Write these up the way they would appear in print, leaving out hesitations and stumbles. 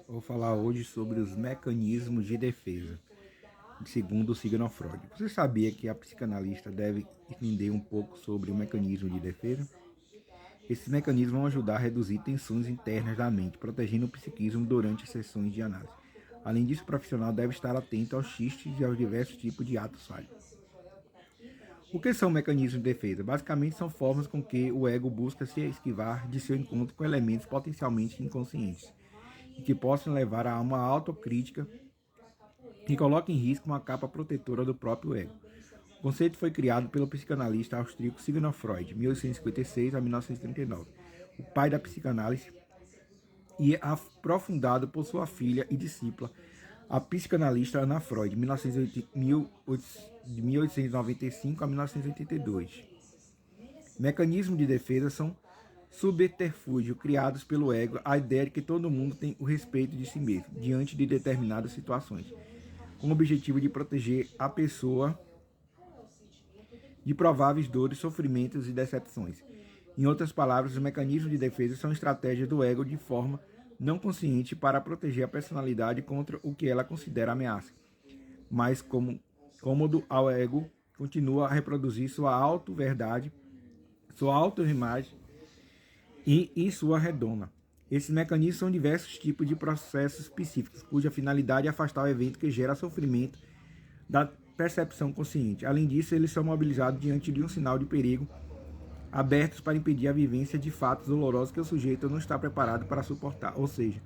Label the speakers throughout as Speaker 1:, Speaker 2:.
Speaker 1: Vou falar hoje sobre os mecanismos de defesa, segundo o Sigmund Freud. Você sabia que a psicanalista deve entender um pouco sobre o mecanismo de defesa? Esses mecanismos vão ajudar a reduzir tensões internas da mente, protegendo o psiquismo durante as sessões de análise. Além disso, o profissional deve estar atento aos xistes e aos diversos tipos de atos falhos. O que são mecanismos de defesa? Basicamente, são formas com que o ego busca se esquivar de seu encontro com elementos potencialmente inconscientes e que possam levar a uma autocrítica que coloca em risco uma capa protetora do próprio ego. O conceito foi criado pelo psicanalista austríaco Sigmund Freud, 1856 a 1939, o pai da psicanálise, e aprofundado por sua filha e discípula, a psicanalista Anna Freud, de 1895 a 1982. Mecanismos de defesa são subterfúgio criados pelo ego, a ideia de que todo mundo tem o respeito de si mesmo, diante de determinadas situações, com o objetivo de proteger a pessoa de prováveis dores, sofrimentos e decepções. Em outras palavras, os mecanismos de defesa são estratégias do ego de forma não consciente para proteger a personalidade contra o que ela considera ameaça, mas como cômodo ao ego continua a reproduzir sua auto-verdade, sua auto-imagem e sua redoma. Esses mecanismos são diversos tipos de processos específicos, cuja finalidade é afastar o evento que gera sofrimento da percepção consciente. Além disso, eles são mobilizados diante de um sinal de perigo, abertos para impedir a vivência de fatos dolorosos que o sujeito não está preparado para suportar. Ou seja,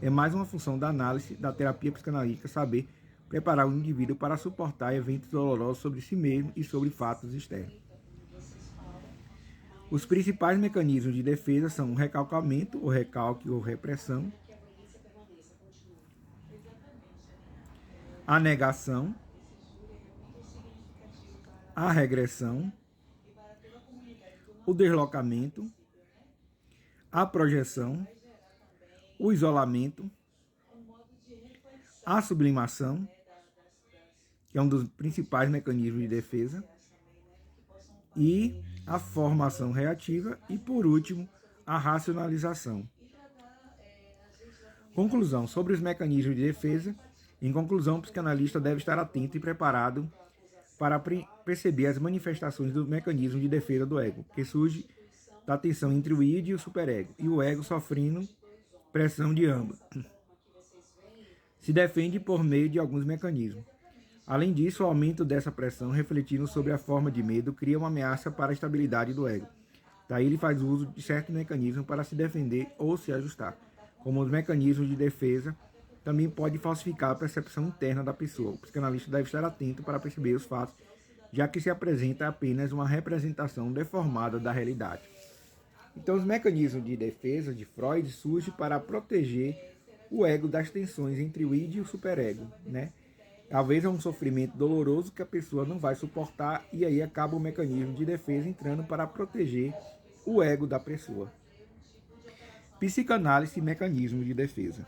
Speaker 1: é mais uma função da análise da terapia psicanalítica saber preparar o indivíduo para suportar eventos dolorosos sobre si mesmo e sobre fatos externos. Os principais mecanismos de defesa são o recalcamento, o recalque ou repressão, a negação, a regressão, o deslocamento, a projeção, o isolamento, a sublimação, que é um dos principais mecanismos de defesa, e a formação reativa e, por último, a racionalização. Conclusão sobre os mecanismos de defesa. Em conclusão, o psicanalista deve estar atento e preparado para perceber as manifestações do mecanismo de defesa do ego, que surge da tensão entre o id e o superego, e o ego sofrendo pressão de ambos. Se defende por meio de alguns mecanismos. Além disso, o aumento dessa pressão, refletindo sobre a forma de medo, cria uma ameaça para a estabilidade do ego. Daí ele faz uso de certos mecanismos para se defender ou se ajustar. Como os mecanismos de defesa, também pode falsificar a percepção interna da pessoa. O psicanalista deve estar atento para perceber os fatos, já que se apresenta apenas uma representação deformada da realidade. Então, os mecanismos de defesa de Freud surgem para proteger o ego das tensões entre o id e o superego, né? Talvez é um sofrimento doloroso que a pessoa não vai suportar e aí acaba o mecanismo de defesa entrando para proteger o ego da pessoa. Psicanálise e mecanismo de defesa.